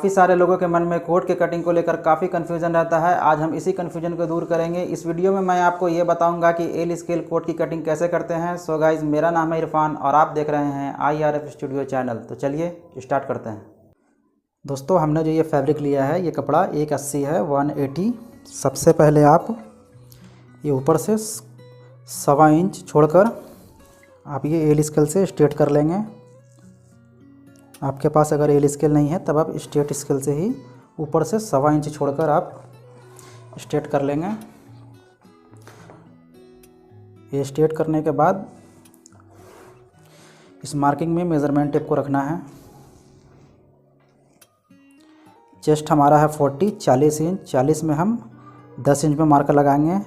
काफ़ी सारे लोगों के मन में कोट के कटिंग को लेकर काफ़ी कन्फ्यूज़न रहता है। आज हम इसी कन्फ्यूजन को दूर करेंगे। इस वीडियो में मैं आपको ये बताऊंगा कि एल स्केल कोट की कटिंग कैसे करते हैं। सो गाइज, मेरा नाम है इरफान और आप देख रहे हैं IRF स्टूडियो चैनल। तो चलिए स्टार्ट करते हैं। दोस्तों, हमने जो ये फैब्रिक लिया है, ये कपड़ा 180 है, 180। सबसे पहले आप ये ऊपर से 1.25 इंच छोड़कर आप ये एल स्केल से स्ट्रेट कर लेंगे। आपके पास अगर एल स्केल नहीं है तब आप स्ट्रेट स्केल से ही ऊपर से 1.25 इंच छोड़कर आप स्ट्रेट कर लेंगे। ये स्ट्रेट करने के बाद इस मार्किंग में मेज़रमेंट टेप को रखना है। चेस्ट हमारा है 40 इंच। 40 में हम 10 इंच में मार्कर लगाएंगे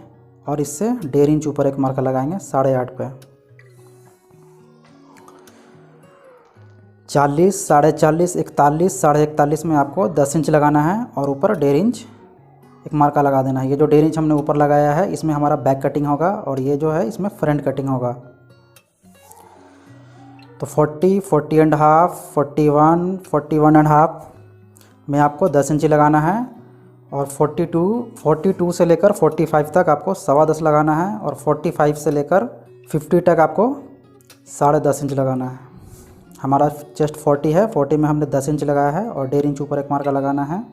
और इससे 1.5 इंच ऊपर एक मार्कर लगाएंगे 8.5 पे। 40, 4.5, 41, 41.5 में आपको 10 इंच लगाना है और ऊपर 1.5 इंच एक मार्का लगा देना है। ये जो 1.5 इंच हमने ऊपर लगाया है, इसमें हमारा बैक कटिंग होगा और ये जो है इसमें फ्रंट कटिंग होगा। तो 40, 40.5, 41, 41.5 में आपको 10 इंच लगाना है और 42 से लेकर 45 तक आपको 10.25 लगाना है और 45 से लेकर 50 तक आपको 10.5 इंच लगाना है। हमारा चेस्ट 40 है, 40 में हमने 10 इंच लगाया है और 1.5 इंच ऊपर एक मार्का लगाना है।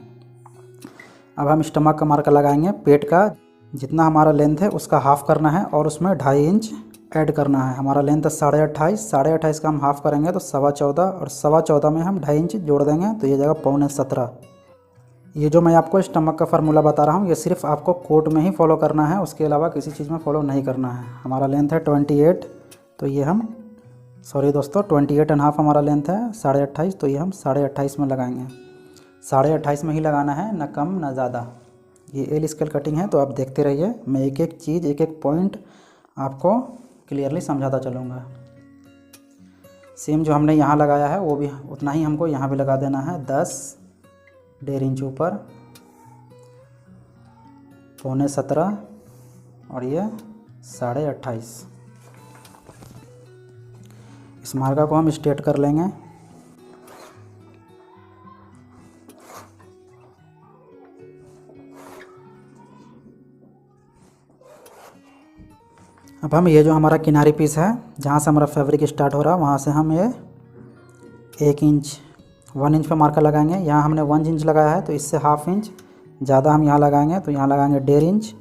अब हम स्टमक का मार्का लगाएंगे। पेट का जितना हमारा लेंथ है उसका हाफ़ करना है और उसमें 2.5 इंच ऐड करना है। हमारा लेंथ है 28.5, 28.5 का हम हाफ़ करेंगे तो 14.25 और 14.25 में हम 2.5 इंच जोड़ देंगे तो ये जगह 17.25। ये जो मैं आपको स्टमक का फार्मूला बता रहा हूँ, ये सिर्फ आपको कोट में ही फॉलो करना है, उसके अलावा किसी चीज़ में फॉलो नहीं करना है। हमारा लेंथ है 28, तो ये हम 28.5 हमारा लेंथ है, 28.5, तो ये हम 28.5 में लगाएंगे। 28.5 में ही लगाना है, ना कम ना ज़्यादा। ये एल स्केल कटिंग है तो आप देखते रहिए, मैं एक एक चीज़, एक एक पॉइंट आपको क्लियरली समझाता चलूँगा। सेम जो हमने यहाँ लगाया है वो भी उतना ही हमको यहाँ भी लगा देना है। 10, 1.5 इंच ऊपर, 17.25 और ये 28.5। इस मार्का को हम स्ट्रेट कर लेंगे। अब हम ये जो हमारा किनारी पीस है, जहाँ से हमारा फैब्रिक स्टार्ट हो रहा है, वहाँ से हम ये 1 इंच 1 इंच पे मार्कर लगाएंगे। यहाँ हमने 1 इंच लगाया है तो इससे 1/2 इंच ज़्यादा हम यहाँ लगाएंगे, तो यहाँ लगाएंगे 1.5 इंच।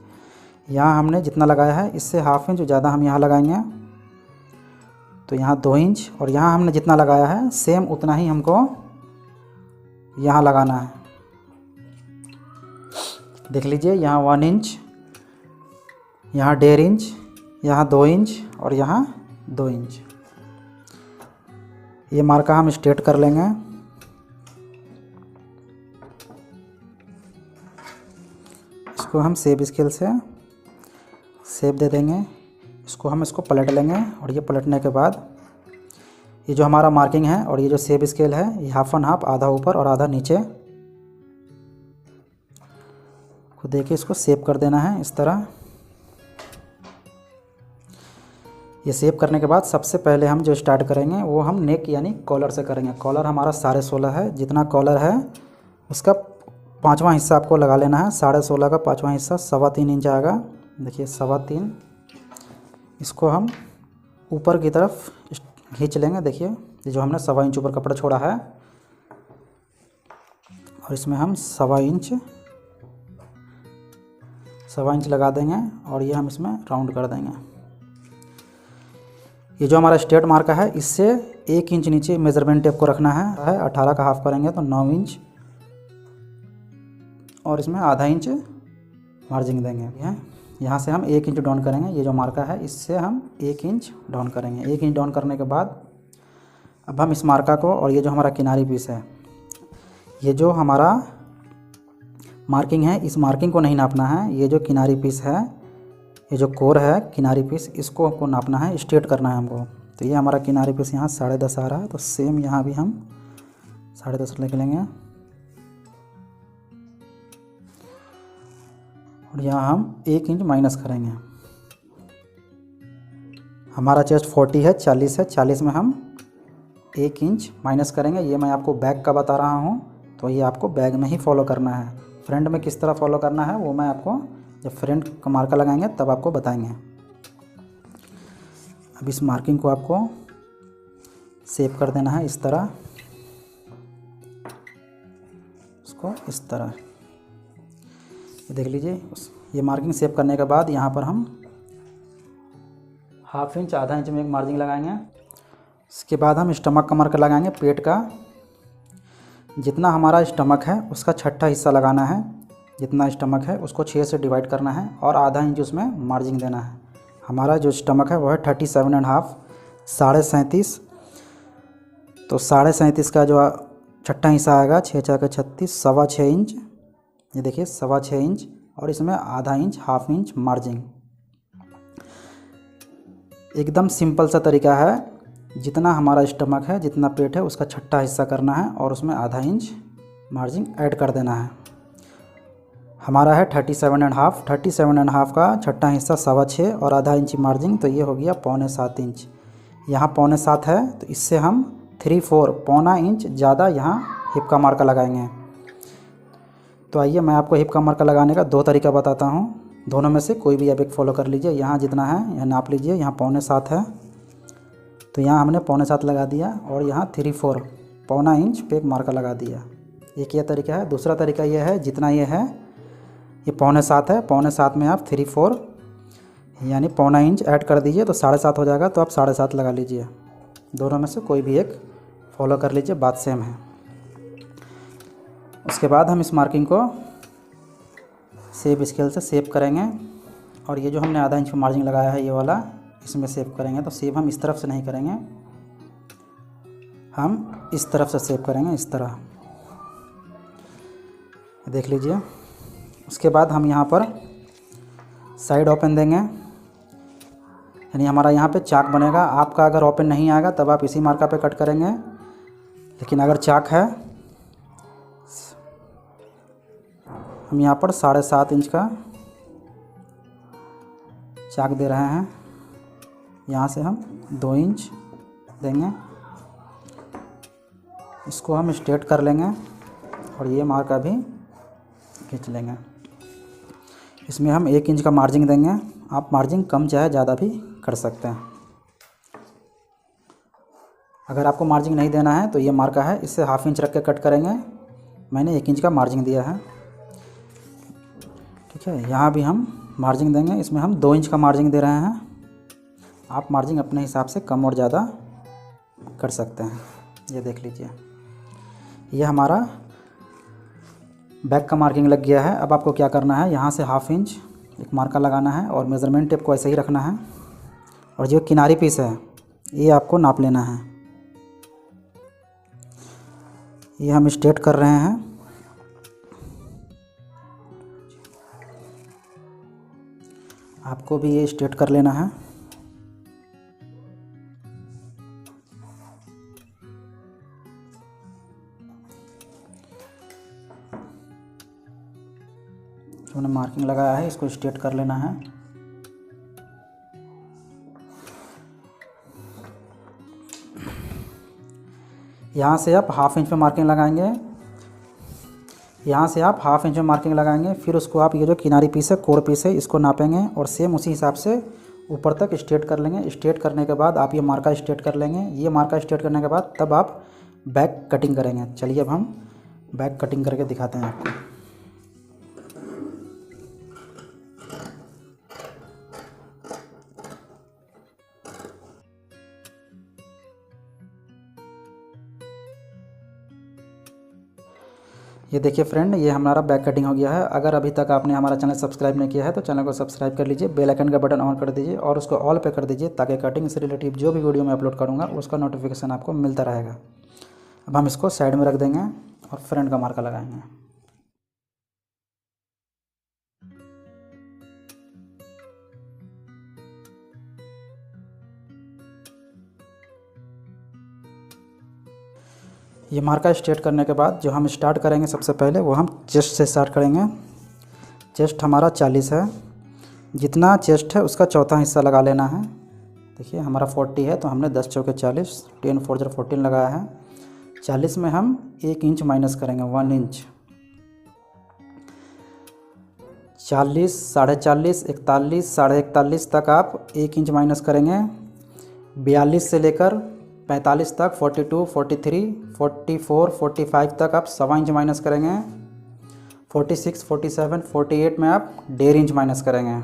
यहाँ हमने जितना लगाया है इससे 1/2 इंच ज़्यादा हम यहाँ लगाएंगे, तो यहाँ 2 इंच। और यहाँ हमने जितना लगाया है सेम उतना ही हमको यहाँ लगाना है। देख लीजिए, यहाँ 1 इंच, यहाँ 1.5 इंच, यहाँ 2 इंच और यहाँ 2 इंच। ये मार्का हम स्ट्रेट कर लेंगे। इसको हम सेब स्केल से सेब दे देंगे। इसको पलट लेंगे और ये पलटने के बाद ये जो हमारा मार्किंग है और ये जो सेब स्केल है, ये 1/2, आधा ऊपर और आधा नीचे को देखिए, इसको सेव कर देना है इस तरह। ये सेव करने के बाद सबसे पहले हम जो स्टार्ट करेंगे वो हम नेक यानी कॉलर से करेंगे। कॉलर हमारा 16.5 है। जितना कॉलर है उसका 5वां हिस्सा आपको लगा लेना है। 16.5 का 5वां हिस्सा 3.25 इंच आएगा। देखिए 3.25। इसको हम ऊपर की तरफ खींच लेंगे। देखिए, ये जो हमने 1.25 इंच ऊपर कपड़ा छोड़ा है और इसमें हम 1.25 इंच लगा देंगे और ये हम इसमें राउंड कर देंगे। ये जो हमारा स्ट्रेट मार्का है, इससे 1 इंच नीचे मेज़रमेंट टेप को रखना है। 18 का हाफ़ करेंगे तो 9 इंच और इसमें आधा इंच मार्जिन देंगे। यहाँ से हम 1 इंच डाउन करेंगे। ये जो मार्का है इससे हम 1 इंच डाउन करेंगे। 1 इंच डाउन करने के बाद अब हम इस मार्का को और ये जो हमारा किनारी पीस है, ये जो हमारा मार्किंग है, इस मार्किंग को नहीं नापना है। ये जो किनारी पीस है, ये जो कोर है किनारी पीस, इसको हमको नापना है, स्ट्रेट करना है हमको। तो ये हमारा किनारी पीस यहाँ 10.5 आ रहा है, तो सेम यहाँ भी हम 10.5 लिख लेंगे और यहाँ हम 1 इंच माइनस करेंगे। हमारा चेस्ट 40 है, 40 है, 40 में हम 1 इंच माइनस करेंगे। ये मैं आपको बैक का बता रहा हूँ, तो ये आपको बैक में ही फॉलो करना है। फ्रंट में किस तरह फॉलो करना है वो मैं आपको जब फ्रंट का मार्कर लगाएंगे तब आपको बताएंगे। अब इस मार्किंग को आपको सेव कर देना है इस तरह, इसको इस तरह। ये देख लीजिए, ये मार्किंग सेव करने के बाद यहाँ पर हम 1/2 इंच आधा इंच में एक मार्जिन लगाएंगे। इसके बाद हम स्टमक का मार्कर लगाएंगे, पेट का। जितना हमारा स्टमक है उसका छठा हिस्सा लगाना है। जितना स्टमक है उसको 6 से डिवाइड करना है और आधा इंच उसमें मार्जिन देना है। हमारा जो स्टमक है वो है 37.5, 37.5। तो 37.5 का जो छठा हिस्सा आएगा 6 4 36, 6.25 इंच। ये देखिए 6.25 इंच और इसमें आधा इंच, 1/2 इंच मार्जिन। एकदम सिंपल सा तरीका है। जितना हमारा स्टमक है, जितना पेट है, उसका छठा हिस्सा करना है और उसमें आधा इंच मार्जिन ऐड कर देना है। हमारा है 37.5, 37.5 का छठा हिस्सा 6.25 और आधा इंच मार्जिन, तो ये हो गया 6.25 इंच। यहाँ 6.25 है तो इससे हम 3/4 पौना इंच ज़्यादा यहाँ हिप का मार्का लगाएंगे। तो आइए मैं आपको हिप का मार्का लगाने का 2 तरीका बताता हूँ। दोनों में से कोई भी आप एक फॉलो कर लीजिए। यहाँ जितना है यह नाप लीजिए। यहाँ 6.25 है तो यहाँ हमने 6.25 लगा दिया और यहाँ 3/4 पौना इंच पे एक मार्का लगा दिया। एक ये तरीका है। दूसरा तरीका ये है, जितना ये है ये 6.25 है, 6.25 में आप 3/4 यानी पौना इंच ऐड कर दीजिए तो 7.5 हो जाएगा। तो आप 7.5 लगा लीजिए। दोनों में से कोई भी एक फॉलो कर लीजिए, बात सेम है। उसके बाद हम इस मार्किंग को सेव स्केल से सेव करेंगे और ये जो हमने आधा इंच मार्जिन लगाया है ये वाला इसमें सेव करेंगे। तो सेव हम इस तरफ से नहीं करेंगे, हम इस तरफ से सेव करेंगे, इस तरह देख लीजिए। उसके बाद हम यहाँ पर साइड ओपन देंगे, यानी हमारा यहाँ पे चाक बनेगा। आपका अगर ओपन नहीं आएगा तब आप इसी मार्का पे कट करेंगे, लेकिन अगर चाक है हम यहाँ पर 7.5 इंच का चाक दे रहे हैं। यहाँ से हम 2 इंच देंगे, इसको हम स्ट्रेट कर लेंगे और ये मार्का भी खींच लेंगे। इसमें हम 1 इंच का मार्जिन देंगे। आप मार्जिन कम चाहे ज़्यादा भी कर सकते हैं। अगर आपको मार्जिन नहीं देना है तो ये मार्का है, इससे 1/2 इंच रख के कट करेंगे। मैंने 1 इंच का मार्जिन दिया है, ठीक है। यहाँ भी हम मार्जिन देंगे, इसमें हम 2 इंच का मार्जिन दे रहे हैं। आप मार्जिन अपने हिसाब से कम और ज़्यादा कर सकते हैं। ये देख लीजिए, ये हमारा बैक का मार्किंग लग गया है। अब आपको क्या करना है, यहाँ से 1/2 इंच एक मार्का लगाना है और मेज़रमेंट टेप को ऐसे ही रखना है और जो किनारी पीस है ये आपको नाप लेना है। ये हम स्ट्रेट कर रहे हैं। आपको भी ये स्ट्रेट कर लेना है। जो हमने मार्किंग लगाया है इसको स्ट्रेट कर लेना है। यहाँ से आप 1/2 इंच पे मार्किंग लगाएंगे। यहाँ से आप 1/2 इंच में मार्किंग लगाएंगे, फिर उसको आप ये जो किनारी पीस है, कोर पीस है, इसको नापेंगे और सेम उसी हिसाब से ऊपर तक स्ट्रेट कर लेंगे। स्ट्रेट करने के बाद आप ये मार्का स्ट्रेट कर लेंगे। ये मार्का स्ट्रेट करने के बाद तब आप बैक कटिंग करेंगे। चलिए अब हम बैक कटिंग करके दिखाते हैं आपको। ये देखिए फ्रेंड, ये हमारा बैक कटिंग हो गया है। अगर अभी तक आपने हमारा चैनल सब्सक्राइब नहीं किया है तो चैनल को सब्सक्राइब कर लीजिए, बेल आइकन का बटन ऑन कर दीजिए और उसको ऑल पे कर दीजिए ताकि कटिंग से रिलेटिव जो भी वीडियो मैं अपलोड करूँगा उसका नोटिफिकेशन आपको मिलता रहेगा। अब हम इसको साइड में रख देंगे और फ्रंट का मार्का लगाएंगे। ये मार्का स्ट्रेट करने के बाद जो हम स्टार्ट करेंगे सबसे पहले वो हम चेस्ट से स्टार्ट करेंगे। चेस्ट हमारा 40 है, जितना चेस्ट है उसका चौथा हिस्सा लगा लेना है। देखिए हमारा 40 है तो हमने 10 चौके 40, 10 4 14 लगाया है। 40 में हम 1 इंच माइनस करेंगे, 1 इंच। 40, 40.5, 41, 41.5 तक आप 1 इंच माइनस करेंगे। 42 से लेकर 45 तक 42, 43, 44, 45 तक आप 1.25 इंच माइनस करेंगे। 46, 47, 48 में आप 1.5 इंच माइनस करेंगे।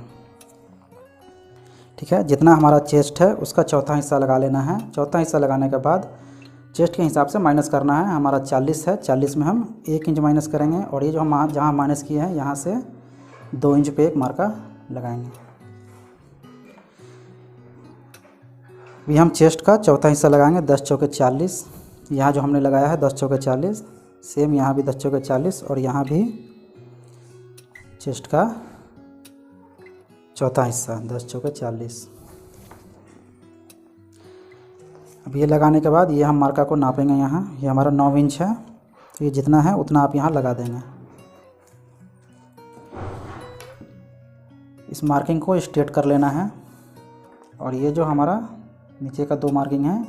ठीक है, जितना हमारा चेस्ट है उसका चौथा हिस्सा लगा लेना है। चौथा हिस्सा लगाने के बाद चेस्ट के हिसाब से माइनस करना है। हमारा 40 है, 40 में हम 1 इंच माइनस करेंगे और ये जो हम जहाँ माइनस किए हैं यहाँ से 2 इंच पे एक मार्का लगाएंगे। अभी हम चेस्ट का चौथा हिस्सा लगाएंगे। 10 चौके 40, यहाँ जो हमने लगाया है 10 चौके 40, सेम यहाँ भी 10 चौके 40 और यहाँ भी चेस्ट का चौथा हिस्सा 10 चौके 40। अब ये लगाने के बाद ये हम मार्का को नापेंगे। यहाँ ये हमारा 9 इंच है, तो ये जितना है उतना आप यहाँ लगा देंगे। इस मार्किंग को स्ट्रेट कर लेना है और ये जो हमारा नीचे का 2 मार्किंग है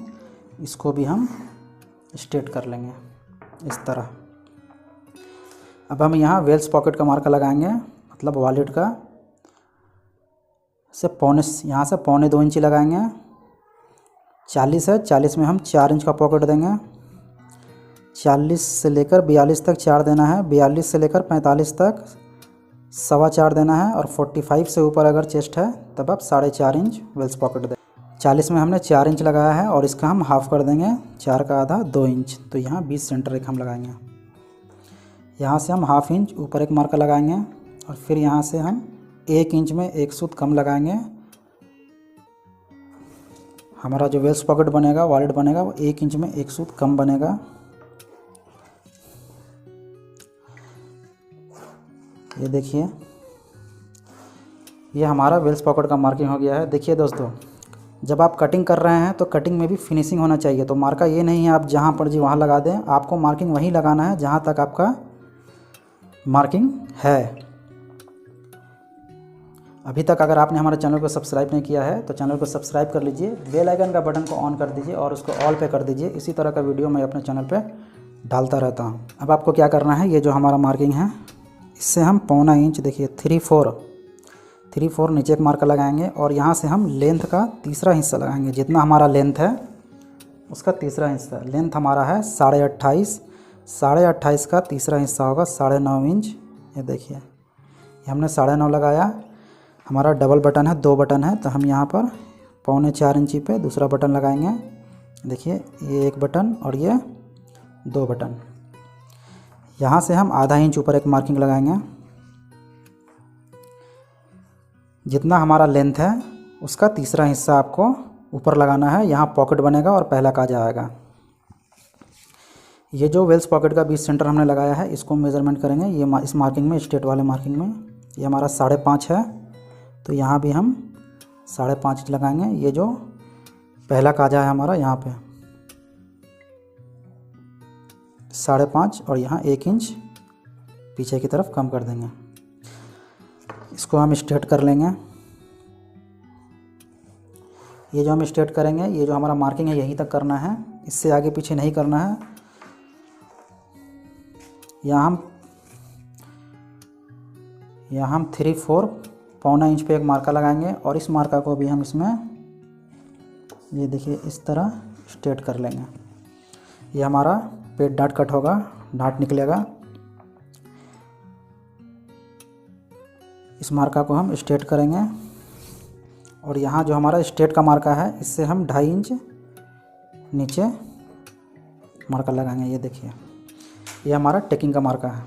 इसको भी हम स्ट्रेट कर लेंगे इस तरह। अब हम यहाँ वेल्स पॉकेट का मार्का लगाएंगे, मतलब वॉलेट का से यहाँ से 1.25 इंच लगाएंगे। 40 है, 40 में हम 4 इंच का पॉकेट देंगे। 40 से लेकर 42 तक 4 देना है। 42 से लेकर 45 तक 4.25 देना है और 45 से ऊपर अगर चेस्ट है तब आप 4.5 इंच वेल्स पॉकेट दें। 40 में हमने 4 इंच लगाया है और इसका हम हाफ़ कर देंगे, 4 का आधा 2 इंच। तो यहाँ 20 सेंटर एक हम लगाएंगे। यहाँ से हम 1/2 इंच ऊपर एक मार्का लगाएंगे और फिर यहाँ से हम 1 इंच में एक सूत कम लगाएंगे। हमारा जो वेल्स पॉकेट बनेगा, वॉलेट बनेगा, वो 1 इंच में एक सूत कम बनेगा। ये देखिए, ये हमारा वेल्स पॉकेट का मार्किंग हो गया है। देखिए दोस्तों, जब आप कटिंग कर रहे हैं तो कटिंग में भी फिनिशिंग होना चाहिए। तो मार्का ये नहीं है आप जहाँ पर जी वहाँ लगा दें, आपको मार्किंग वहीं लगाना है जहाँ तक आपका मार्किंग है। अभी तक अगर आपने हमारे चैनल को सब्सक्राइब नहीं किया है तो चैनल को सब्सक्राइब कर लीजिए, बेल आइकन का बटन को ऑन कर दीजिए और उसको ऑल पे कर दीजिए। इसी तरह का वीडियो मैं अपने चैनल पे डालता रहता हूँ। अब आपको क्या करना है, ये जो हमारा मार्किंग है इससे हम 1.25 इंच, देखिए 3/4 नीचे एक मार्का लगाएंगे और यहाँ से हम लेंथ का तीसरा हिस्सा लगाएंगे। जितना हमारा लेंथ है उसका तीसरा हिस्सा, लेंथ हमारा है 28.5, 28.5 का तीसरा हिस्सा होगा 9.5 इंच। ये देखिए, ये हमने 9.5 लगाया। हमारा डबल बटन है, 2 बटन है, तो हम यहाँ पर 3.25 इंची पे दूसरा बटन लगाएंगे। देखिए, ये 1 बटन और ये 2 बटन। यहाँ से हम आधा इंच ऊपर एक मार्किंग लगाएंगे। जितना हमारा लेंथ है उसका तीसरा हिस्सा आपको ऊपर लगाना है। यहाँ पॉकेट बनेगा और पहला काज आएगा। ये जो वेल्स पॉकेट का 20 सेंटर हमने लगाया है इसको मेज़रमेंट करेंगे। ये इस मार्किंग में, स्ट्रेट वाले मार्किंग में, ये हमारा 5.5 है, तो यहाँ भी हम 5.5 इंच लगाएंगे। ये जो पहला काजा है हमारा यहाँ पे 5.5 और यहाँ 1 इंच पीछे की तरफ कम कर देंगे। इसको हम स्ट्रेट कर लेंगे। ये जो हम स्ट्रेट करेंगे, ये जो हमारा मार्किंग है यहीं तक करना है, इससे आगे पीछे नहीं करना है। यहाँ हम 3/4 1.25 इंच पे एक मार्का लगाएंगे और इस मार्का को भी हम इसमें, ये देखिए, इस तरह स्ट्रेट कर लेंगे। ये हमारा पेट डाट कट होगा, डाट निकलेगा। इस मार्का को हम स्ट्रेट करेंगे और यहाँ जो हमारा स्ट्रेट का मार्का है इससे हम 2.5 इंच नीचे मार्का लगाएंगे। ये देखिए, ये हमारा टेकिंग का मार्का है।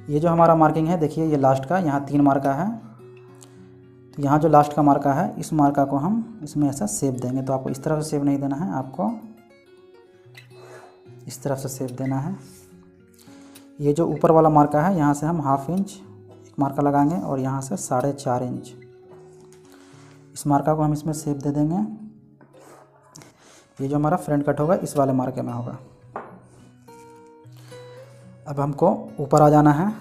ये जो हमारा मार्किंग है, देखिए ये लास्ट का, यहाँ 3 मार्का है। तो यहाँ जो लास्ट का मार्का है इस मार्का को हम इसमें ऐसा सेप देंगे। तो आपको इस तरफ से सेप नहीं देना है, आपको इस तरफ से सेप देना है। ये जो ऊपर वाला मार्का है यहाँ से हम 1/2 इंच एक मार्का लगाएंगे और यहाँ से 4.5 इंच इस मार्का को हम इसमें सेप दे देंगे। ये जो हमारा फ्रंट कट होगा इस वाले मार्के में होगा। अब हमको ऊपर आ जाना है।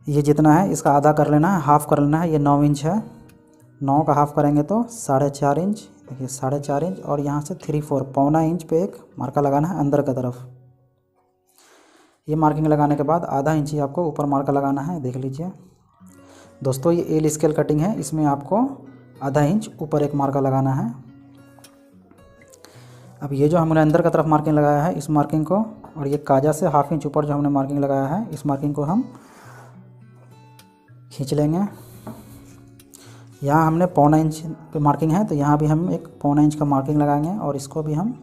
ये जितना है इसका आधा कर लेना है, हाफ़ कर लेना है। ये 9 इंच है, 9 का हाफ़ करेंगे तो 4.5 इंच, देखिए 4.5 इंच, और यहाँ से 3/4 पौना इंच पे एक मार्का लगाना है अंदर की तरफ। ये मार्किंग लगाने के बाद आधा इंच ही आपको ऊपर मार्का लगाना है। देख लीजिए दोस्तों, ये एल स्केल कटिंग है, इसमें आपको आधा इंच ऊपर एक मार्का लगाना है। अब ये जो हमने अंदर की तरफ मार्किंग लगाया है, इस मार्किंग को, और ये काजा से 1/2 इंच ऊपर जो हमने मार्किंग लगाया है, इस मार्किंग को हम खींच लेंगे। यहाँ हमने पौना इंच पे मार्किंग है, तो यहाँ भी हम एक पौना इंच का मार्किंग लगाएंगे और इसको भी हम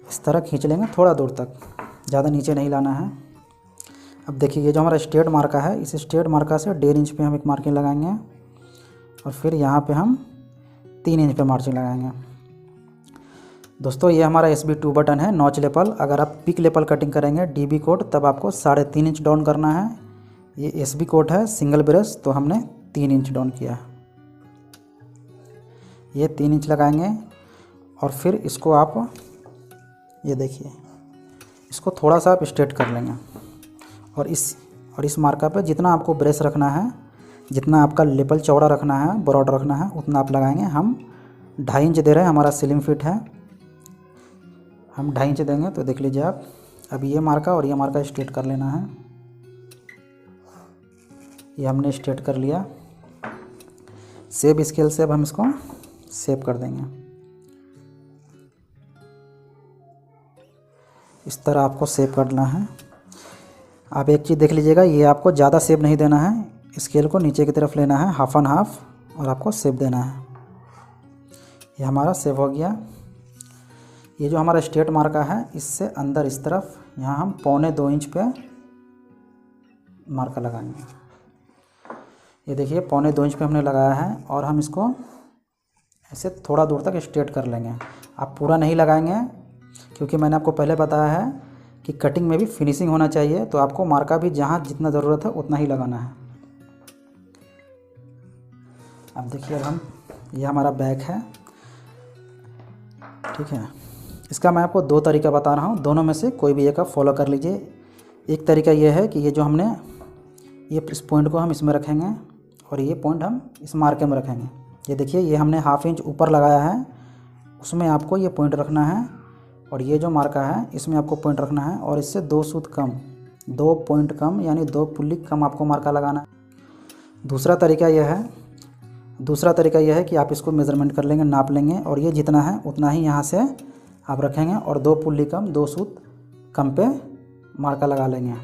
इस तरह खींच लेंगे थोड़ा दूर तक, ज़्यादा नीचे नहीं लाना है। अब देखिए ये जो हमारा स्ट्रेट मार्का है, इस स्ट्रेट मार्का से 1.5 इंच पे हम एक मार्किंग लगाएंगे और फिर यहाँ पे हम 3 इंच पे मार्जिन लगाएंगे। दोस्तों ये हमारा SB2 बटन है नॉच लेपल। अगर आप पिक लेपल कटिंग करेंगे DB कोट, तब आपको 3.5 इंच डाउन करना है। ये SB कोट है सिंगल ब्रश, तो हमने 3 इंच डाउन किया। ये 3 इंच लगाएंगे और फिर इसको आप ये देखिए, इसको थोड़ा सा आप स्ट्रेट कर लेंगे और इस मार्का पे जितना आपको ब्रश रखना है, जितना आपका लेपल चौड़ा रखना है, ब्रॉड रखना है, उतना आप लगाएंगे। हम 2.5 इंच दे रहे हैं, हमारा स्लिम फिट है, हम 2.5 इंच देंगे। तो देख लीजिए आप, अब ये मार्का और ये मार्का स्ट्रेट कर लेना है। ये हमने स्ट्रेट कर लिया। सेब स्केल से अब हम इसको सेव कर देंगे। इस तरह आपको सेव करना है। आप एक चीज़ देख लीजिएगा, ये आपको ज़्यादा सेव नहीं देना है, स्केल को नीचे की तरफ लेना है 1/2 और आपको सेव देना है। ये हमारा सेव हो गया। ये जो हमारा स्ट्रेट मार्का है, इससे अंदर इस तरफ यहाँ हम 1.25 इंच पे मार्का लगाएंगे। ये देखिए 1.25 इंच पे हमने लगाया है और हम इसको ऐसे थोड़ा दूर तक स्ट्रेट कर लेंगे। आप पूरा नहीं लगाएंगे, क्योंकि मैंने आपको पहले बताया है कि कटिंग में भी फिनिशिंग होना चाहिए, तो आपको मार्का भी जहाँ जितना ज़रूरत है उतना ही लगाना है। अब देखिए, अब हम ये हमारा बैक है, ठीक है। इसका मैं आपको 2 तरीका बता रहा हूँ, दोनों में से कोई भी एक आप फॉलो कर लीजिए। एक तरीका ये है कि ये जो हमने ये इस पॉइंट को हम इसमें रखेंगे और ये पॉइंट हम इस मार्के में रखेंगे। ये देखिए, ये हमने 1/2 इंच ऊपर लगाया है, उसमें आपको ये पॉइंट रखना है, और ये जो मार्का है इसमें आपको पॉइंट रखना है, और इससे 2 सूत कम, 2 पॉइंट कम, यानी 2 पुल्ली कम आपको मार्का लगाना है। दूसरा तरीका यह है कि आप इसको मेज़रमेंट कर लेंगे, नाप लेंगे, और ये जितना है उतना ही यहाँ से आप रखेंगे और 2 पुल्ली कम, 2 सूत कम पे मार्का लगा लेंगे।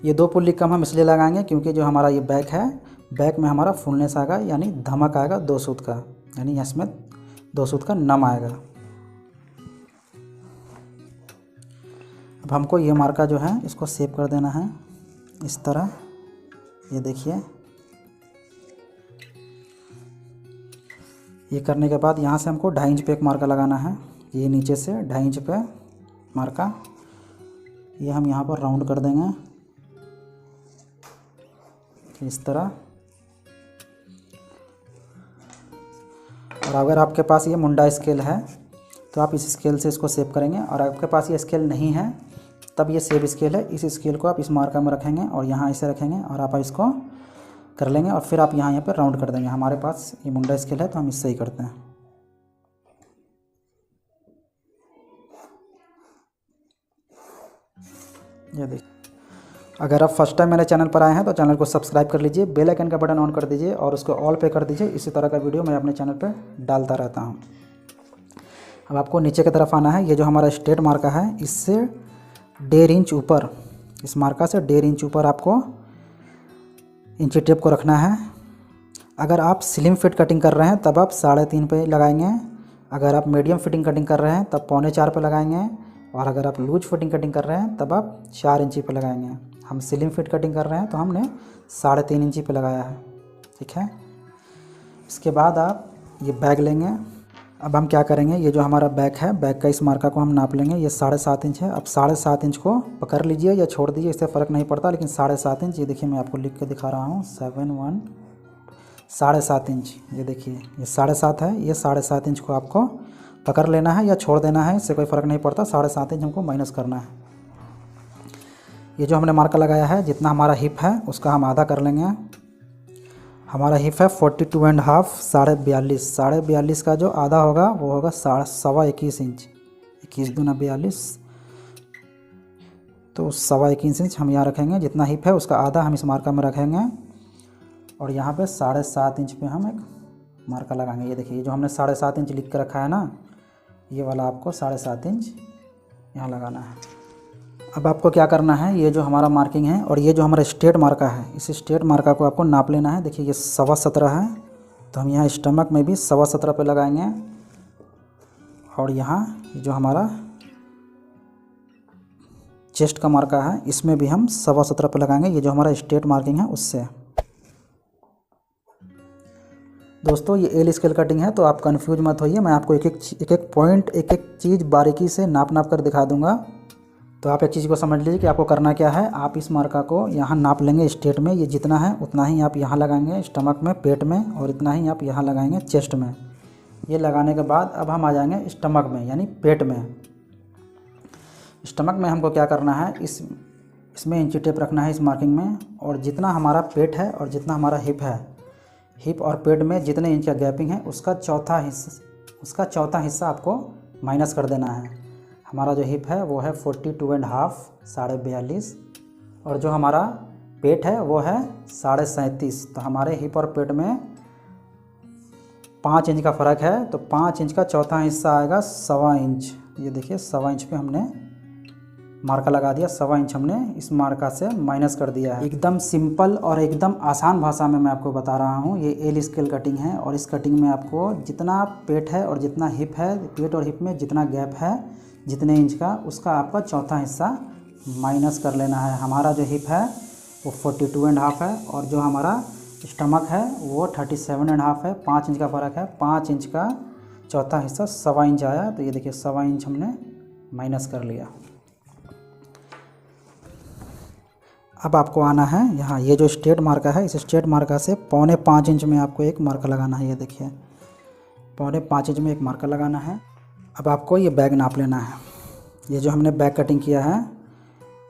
ये 2 पुल्ली कम हम इसलिए लगाएंगे क्योंकि जो हमारा ये बैक है, बैक में हमारा फुलनेस आएगा, यानी धमक आएगा 2 सूत का, यानी इसमें 2 सूत का नम आएगा। अब हमको ये मार्का जो है इसको सेव कर देना है इस तरह। ये देखिए, ये करने के बाद यहाँ से हमको 2.5 इंच पे एक मार्का लगाना है। ये नीचे से 2.5 इंच पे मार्का, ये हम यहाँ पर राउंड कर देंगे इस तरह। और अगर आपके पास ये मुंडा स्केल है तो आप इस स्केल से इसको सेव करेंगे, और आपके पास ये स्केल नहीं है तब ये सेव स्केल है, इस स्केल को आप इस मार्का में रखेंगे और यहाँ इसे रखेंगे और आप इसको कर लेंगे, और फिर आप यहाँ पर राउंड कर देंगे। हमारे पास ये मुंडा स्केल है तो हम इससे ही करते हैं। ये देखिए, अगर आप फर्स्ट टाइम मेरे चैनल पर आए हैं तो चैनल को सब्सक्राइब कर लीजिए, बेल आइकन का बटन ऑन कर दीजिए और उसको ऑल पे कर दीजिए। इसी तरह का वीडियो मैं अपने चैनल पर डालता रहता हूँ। अब आपको नीचे की तरफ आना है। ये जो हमारा स्ट्रेट मार्का है, इससे 1.5 इंच ऊपर, इस मार्का से 1.5 इंच ऊपर आपको इंची टेप को रखना है। अगर आप स्लिम फिट कटिंग कर रहे हैं तब आप 3.5 पे लगाएंगे, अगर आप मीडियम फिटिंग कटिंग कर रहे हैं तब 3.25 पे लगाएंगे, और अगर आप लूज फिटिंग कटिंग कर रहे हैं तब आप 4 इंची पे लगाएंगे। हम स्लिम फिट कटिंग कर रहे हैं तो हमने 3.5 इंची पे लगाया है, ठीक है। इसके बाद आप ये बैग लेंगे। अब हम क्या करेंगे, ये जो हमारा बैग है, बैग का इस मार्का को हम नाप लेंगे। ये 7.5 इंच है। अब 7.5 इंच को पकड़ लीजिए या छोड़ दीजिए, इससे फ़र्क नहीं पड़ता, लेकिन 7.5 इंच, ये देखिए मैं आपको लिख के दिखा रहा हूँ, 7 7.5 इंच। ये देखिए, ये 7.5 है, ये 7.5 इंच को आपको पकड़ लेना है या छोड़ देना है, इससे कोई फ़र्क नहीं पड़ता। 7.5 इंच हमको माइनस करना है। ये जो हमने मार्का लगाया है, जितना हमारा हिप है उसका हम आधा कर लेंगे। हमारा हिप है 42.5, 42.5, 42.5 का जो आधा होगा वो होगा 21.25 इंच। 21 दूना 42, तो 21.25 इंच हम यहाँ रखेंगे। जितना हिप है उसका आधा हम इस मार्का में रखेंगे और यहाँ पे 7.5 इंच पे हम एक मार्का लगाएंगे। ये देखिए, ये जो हमने 7.5 इंच लिख के रखा है ना, ये वाला आपको 7.5 इंच यहाँ लगाना है। अब आपको क्या करना है, ये जो हमारा मार्किंग है और ये जो हमारा स्ट्रेट मार्का है, इस स्ट्रेट मार्का को आपको नाप लेना है। देखिए ये 17.25 है, तो हम यहाँ स्टमक में भी 17.25 पे लगाएंगे और यहाँ जो हमारा चेस्ट का मार्का है इसमें भी हम 17.25 पे लगाएंगे। ये जो हमारा स्ट्रेट मार्किंग है उससे। दोस्तों ये एल स्केल कटिंग है, तो आप कंफ्यूज मत होइए। मैं आपको एक एक पॉइंट, एक एक चीज़ बारीकी से नाप कर दिखा दूंगा। तो आप एक चीज़ को समझ लीजिए कि आपको करना क्या है। आप इस मार्का को यहाँ नाप लेंगे स्ट्रेट में, ये जितना है उतना ही आप यहाँ लगाएंगे स्टमक में, पेट में, और इतना ही आप यहाँ लगाएंगे चेस्ट में। ये लगाने के बाद अब हम आ जाएंगे स्टमक में, यानी पेट में। स्टमक में हमको क्या करना है, इसमें इंची टेप रखना है इस मार्किंग में, और जितना हमारा पेट है और जितना हमारा हिप है, हिप और पेट में जितने इंच का गैपिंग है उसका चौथा हिस्सा आपको माइनस कर देना है। हमारा जो हिप है वो है 42.5, 42.5, और जो हमारा पेट है वो है 37.5। तो हमारे हिप और पेट में 5 इंच का फ़र्क है, तो 5 इंच का चौथा हिस्सा आएगा 1.25 इंच। ये देखिए 1.25 इंच पे हमने मार्का लगा दिया, 1.25 इंच हमने इस मार्का से माइनस कर दिया है। एकदम सिंपल और एकदम आसान भाषा में मैं आपको बता रहा हूँ। ये एल स्केल कटिंग है और इस कटिंग में आपको जितना पेट है और जितना हिप है, पेट और हिप में जितना गैप है जितने इंच का, उसका आपका चौथा हिस्सा माइनस कर लेना है। हमारा जो हिप है वो 42.5 है और जो हमारा स्टमक है वो 37.5 है। 5 इंच का फ़र्क है, 5 इंच का चौथा हिस्सा 1.25 इंच आया। तो ये देखिए 1.25 इंच हमने माइनस कर लिया। अब आपको आना है यहाँ, ये जो स्ट्रेट मार्का है, इस स्ट्रेट मार्का से 4.25 इंच में आपको एक मार्का लगाना है। ये देखिए 4.25 इंच में एक मार्का लगाना है। अब आपको ये बैग नाप लेना है। ये जो हमने बैग कटिंग किया है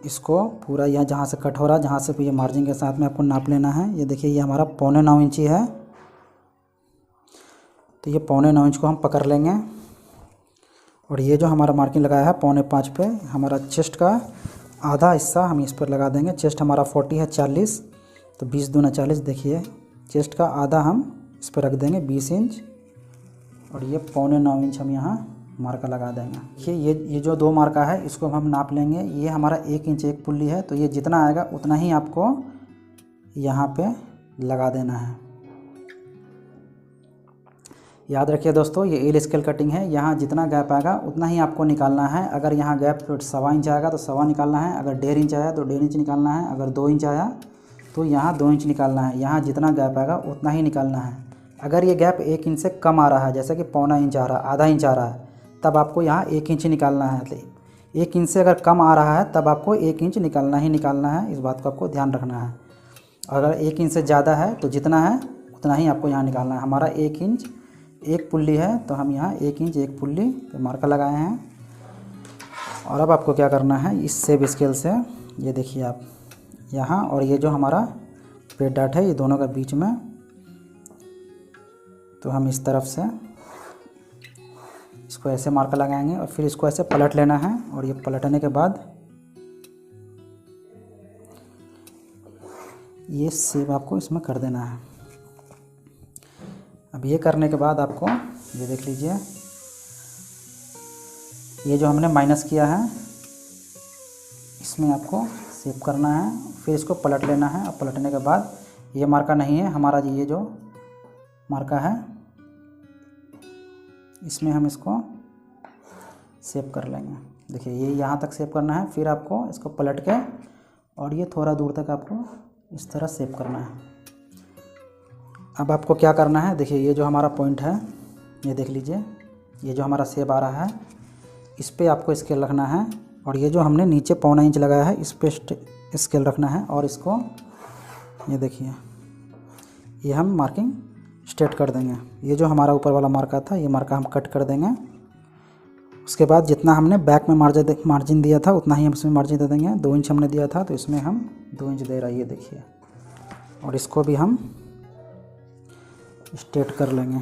इसको पूरा यहाँ जहाँ से कट हो रहा है, जहाँ से ये मार्जिन के साथ में आपको नाप लेना है। ये देखिए ये हमारा 9.25 इंची है, तो ये 9.25 इंच को हम पकड़ लेंगे और ये जो हमारा मार्किंग लगाया है 4.25 पे, हमारा चेस्ट का आधा हिस्सा हम इस पर लगा देंगे। चेस्ट हमारा 40 है, 40, तो 20 दूना 40। देखिए चेस्ट का आधा हम इस पर रख देंगे 20 इंच, और ये 9.25 इंच हम यहाँ मार्का लगा देंगे। देखिए ये जो 2 मार्का है इसको हम नाप लेंगे। ये हमारा 1 इंच एक पुल्ली है, तो ये जितना आएगा उतना ही आपको यहाँ पे लगा देना है। याद रखिए दोस्तों, ये एल स्केल कटिंग है। यहाँ जितना गैप आएगा उतना ही आपको निकालना है। अगर यहाँ गैप 1.25 इंच आएगा तो 1.25 निकालना है, अगर 1.5 इंच आया तो 1.5 इंच निकालना है, अगर 2 इंच आया तो यहाँ 2 इंच निकालना है। यहाँ जितना गैप आएगा उतना ही निकालना है। अगर ये गैप 1 इंच से कम आ रहा है, जैसे कि 0.25 इंच आ रहा है, आधा इंच आ रहा है, तब आपको यहाँ 1 इंच निकालना है। 1 इंच से अगर कम आ रहा है तब आपको 1 इंच निकालना ही निकालना है। इस बात को आपको ध्यान रखना है। अगर 1 इंच से ज़्यादा है तो जितना है उतना ही आपको यहाँ निकालना है। हमारा 1 इंच एक पुल्ली है, तो हम यहाँ 1 इंच एक पुल्ली पे मार्का लगाए हैं। और अब आपको क्या करना है, इस सेब स्केल से ये देखिए आप यहाँ, और ये जो हमारा पेट डाट है ये दोनों का बीच में, तो हम इस तरफ से इसको ऐसे मार्का लगाएंगे और फिर इसको ऐसे पलट लेना है। और ये पलटने के बाद ये सेब आपको इसमें कर देना है। अब ये करने के बाद आपको ये देख लीजिए, ये जो हमने माइनस किया है इसमें आपको सेव करना है, फिर इसको पलट लेना है। और पलटने के बाद ये मार्का नहीं है हमारा, ये जो मार्का है इसमें हम इसको सेव कर लेंगे। देखिए ये यहाँ तक सेव करना है, फिर आपको इसको पलट के और ये थोड़ा दूर तक आपको इस तरह सेव करना है। अब आपको क्या करना है, देखिए ये जो हमारा पॉइंट है ये देख लीजिए, ये जो हमारा सेब आ रहा है इस पे आपको स्केल रखना है, और ये जो हमने नीचे 0.25 इंच लगाया है इस पे स्केल रखना है। और इसको ये देखिए ये हम मार्किंग स्ट्रेट कर देंगे। ये जो हमारा ऊपर वाला मार्का था ये मार्का हम कट कर देंगे। उसके बाद जितना हमने बैक में मार्जिन दिया था उतना ही हम इसमें मार्जिन दे देंगे। 2 इंच हमने दिया था तो इसमें हम 2 इंच दे रहा है, ये देखिए। और इसको भी हम स्ट्रेट कर लेंगे।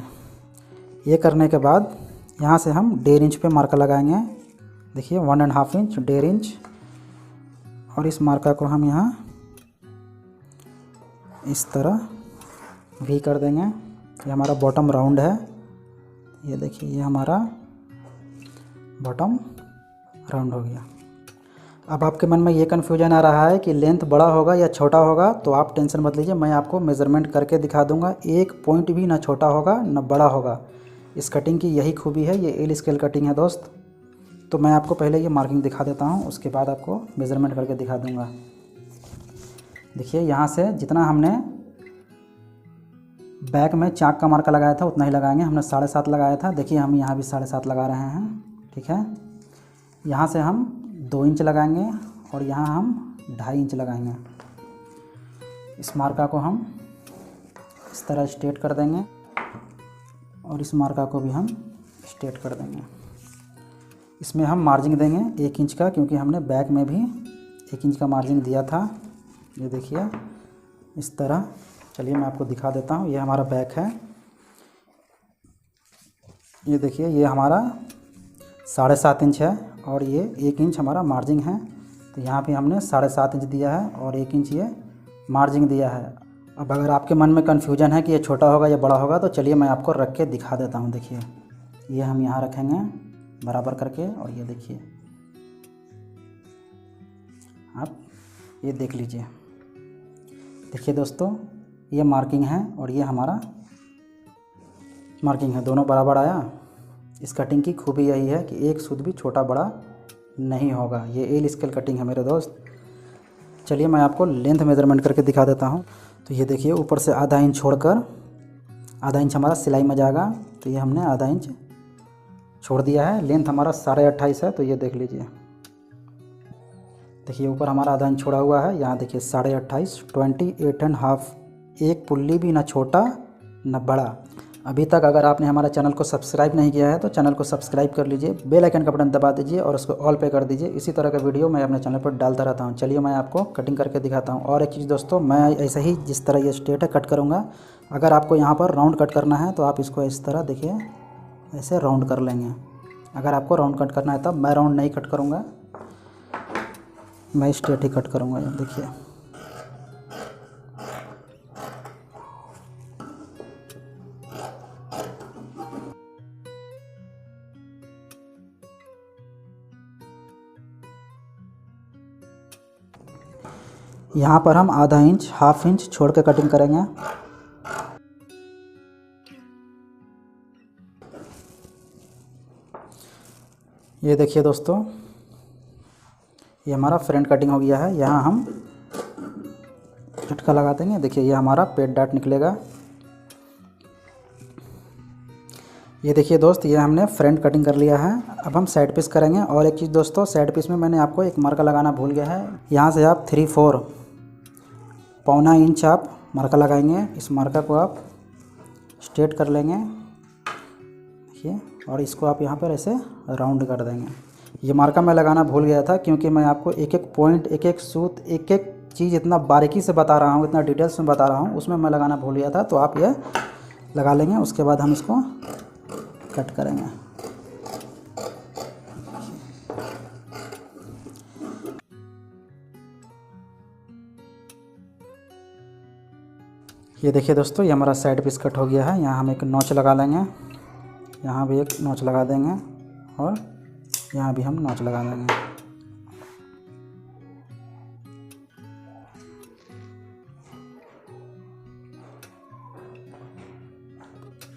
ये करने के बाद यहाँ से हम 1.5 इंच पे मार्का लगाएंगे। देखिए 1.5 इंच 1.5 इंच, और इस मार्का को हम यहाँ इस तरह भी कर देंगे। ये हमारा बॉटम राउंड है। ये देखिए ये हमारा बॉटम राउंड हो गया। अब आपके मन में ये कन्फ्यूजन आ रहा है कि लेंथ बड़ा होगा या छोटा होगा, तो आप टेंशन मत लीजिए, मैं आपको मेज़रमेंट करके दिखा दूंगा। एक पॉइंट भी ना छोटा होगा ना बड़ा होगा। इस कटिंग की यही खूबी है, ये एल स्केल कटिंग है दोस्त। तो मैं आपको पहले ये मार्किंग दिखा देता हूँ, उसके बाद आपको मेज़रमेंट करके दिखा दूँगा। देखिए यहाँ से जितना हमने बैक में चाक का मार्का लगाया था उतना ही लगाएंगे। हमने 7.5 लगाया था, देखिए हम यहाँ भी 7.5 लगा रहे हैं। ठीक है, यहाँ से हम 2 इंच लगाएंगे और यहाँ हम 2.5 इंच लगाएंगे। इस मार्का को हम इस तरह स्ट्रेट कर देंगे और इस मार्का को भी हम स्ट्रेट कर देंगे। इसमें हम मार्जिंग देंगे 1 इंच का, क्योंकि हमने बैक में भी 1 इंच का मार्जिंग दिया था। ये देखिए इस तरह। चलिए मैं आपको दिखा देता हूँ। ये हमारा बैक है। ये देखिए ये हमारा 7.5 इंच है और ये 1 इंच हमारा मार्जिंग है। तो यहाँ पे हमने 7.5 इंच दिया है और 1 इंच ये मार्जिंग दिया है। अब अगर आपके मन में कन्फ्यूजन है कि ये छोटा होगा या बड़ा होगा, तो चलिए मैं आपको रख के दिखा देता हूँ। देखिए ये हम यहाँ रखेंगे बराबर करके, और ये देखिए आप ये देख लीजिए। देखिए दोस्तों ये मार्किंग है और ये हमारा मार्किंग है, दोनों बराबर आया। इस कटिंग की खूबी यही है कि एक सूद भी छोटा बड़ा नहीं होगा। ये एल स्केल कटिंग है मेरे दोस्त। चलिए मैं आपको लेंथ मेज़रमेंट करके दिखा देता हूँ। तो ये देखिए ऊपर से आधा इंच छोड़कर, आधा इंच हमारा सिलाई में जाएगा, तो ये हमने आधा इंच छोड़ दिया है। लेंथ हमारा 28.5 है, तो ये देख लीजिए। देखिए ऊपर हमारा आधा इंच छोड़ा हुआ है, यहाँ देखिए 28.5 28.5। एक पुल्ली भी ना छोटा ना बड़ा। अभी तक अगर आपने हमारा चैनल को सब्सक्राइब नहीं किया है तो चैनल को सब्सक्राइब कर लीजिए, बेल आइकन का बटन दबा दीजिए और उसको ऑल पे कर दीजिए। इसी तरह का वीडियो मैं अपने चैनल पर डालता रहता हूं। चलिए मैं आपको कटिंग करके दिखाता हूं। और एक चीज़ दोस्तों, मैं ऐसे ही जिस तरह ये स्ट्रेट है कट करूँगा। अगर आपको यहाँ पर राउंड कट करना है तो आप इसको इस तरह देखिए ऐसे राउंड कर लेंगे। अगर आपको राउंड कट करना है तब। मैं राउंड नहीं कट करूँगा, मैं स्ट्रेट ही कट करूँगा। देखिए यहाँ पर हम आधा इंच हाफ इंच छोड़ के कटिंग करेंगे। ये देखिए दोस्तों ये हमारा फ्रंट कटिंग हो गया है। यहाँ हम झटका लगा देंगे। देखिए ये हमारा पेट डाट निकलेगा। ये देखिए दोस्त ये हमने फ्रंट कटिंग कर लिया है। अब हम साइड पीस करेंगे। और एक चीज़ दोस्तों, साइड पीस में मैंने आपको एक मार्का लगाना भूल गया है। यहाँ से आप 3/4 पौना इंच आप मार्का लगाएंगे। इस मार्का को आप स्ट्रेट कर लेंगे। देखिए, और इसको आप यहाँ पर ऐसे राउंड कर देंगे। ये मार्का मैं लगाना भूल गया था, क्योंकि मैं आपको एक एक पॉइंट, एक एक सूत, एक एक चीज़ इतना बारीकी से बता रहा हूँ, इतना डिटेल्स में बता रहा हूँ, उसमें मैं लगाना भूल गया था। तो आप ये लगा लेंगे, उसके बाद हम इसको कट करेंगे। ये देखिए दोस्तों ये हमारा साइड पीस कट हो गया है। यहाँ हम एक नॉच लगा लेंगे, यहाँ भी एक नॉच लगा देंगे और यहाँ भी हम नॉच लगा देंगे।